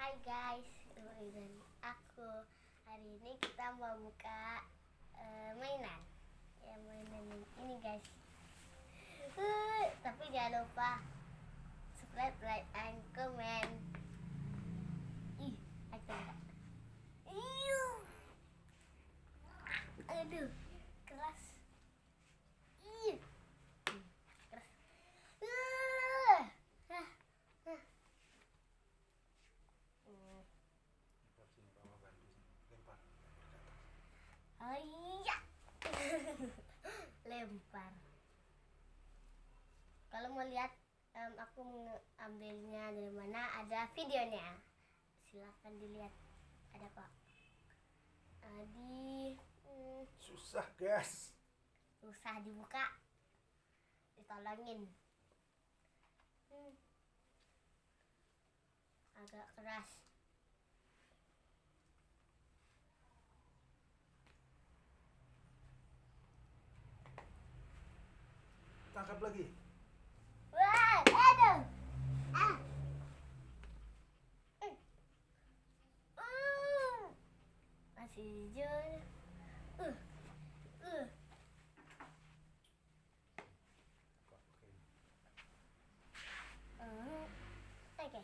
Hai guys, dengan aku. Hari ini kita mau buka mainan. Ya, mainan ini guys. Tapi jangan lupa subscribe, like, and comment. Ih, ada. Aduh, keras. Ih, keras. Oh iya. Lempar. Kalau mau lihat aku mengambilnya dari mana, ada videonya. Silahkan dilihat. Ada kok. Susah guys. Susah dibuka. Ditolongin. Agak keras. Tangkap lagi. Wah, aduh. Masih hijau. Oke.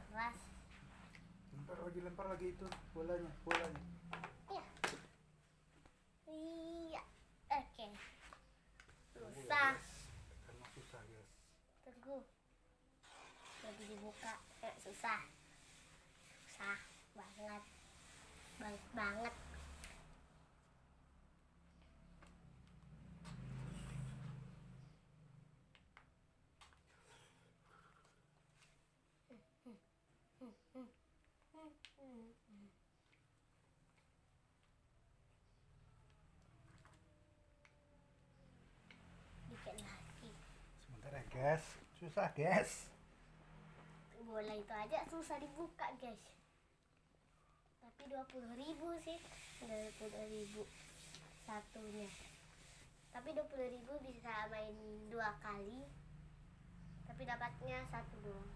Keras. Lempar lagi itu bolanya. Iya. Iya. Oke. Susah. Karena susah guys. Tunggu. Lagi dibuka. Susah. Susah banget. Banget. Dikit lagi. Sebentar ya guys. Susah guys. Bola itu aja susah dibuka guys. Tapi 20.000 sih. 20.000 satunya. Tapi 20.000 bisa main 2 kali. Tapi dapatnya 1 doang.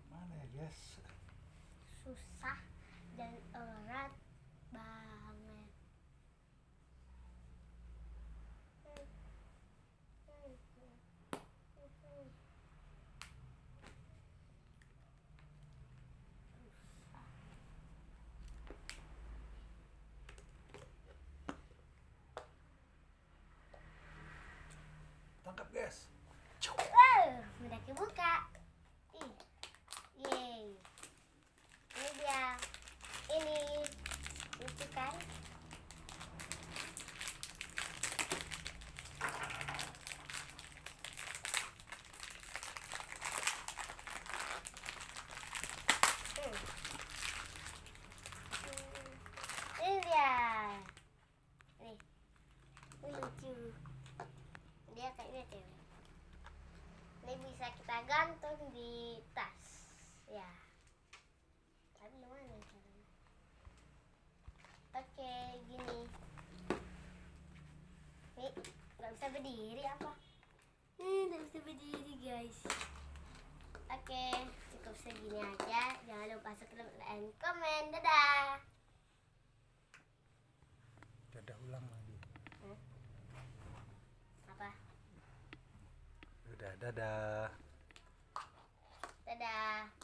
Gimana ya guys? Susah dan erat banget. Tangkap guys. Udah kebuka. Yeay. Ini dia. Ini lucu kan? Ini dia. Nih. Ini lucu. Dia kayaknya cewek. Ini bisa kita gantung di tas. Ya. Tapi gimana caranya? Oke, gini. Nih, nggak bisa berdiri apa? Nggak bisa berdiri guys. Oke, cukup segini aja. Jangan lupa subscribe dan komen. Dadah. Dadah ulang lagi. Apa? Udah dadah. Dadah.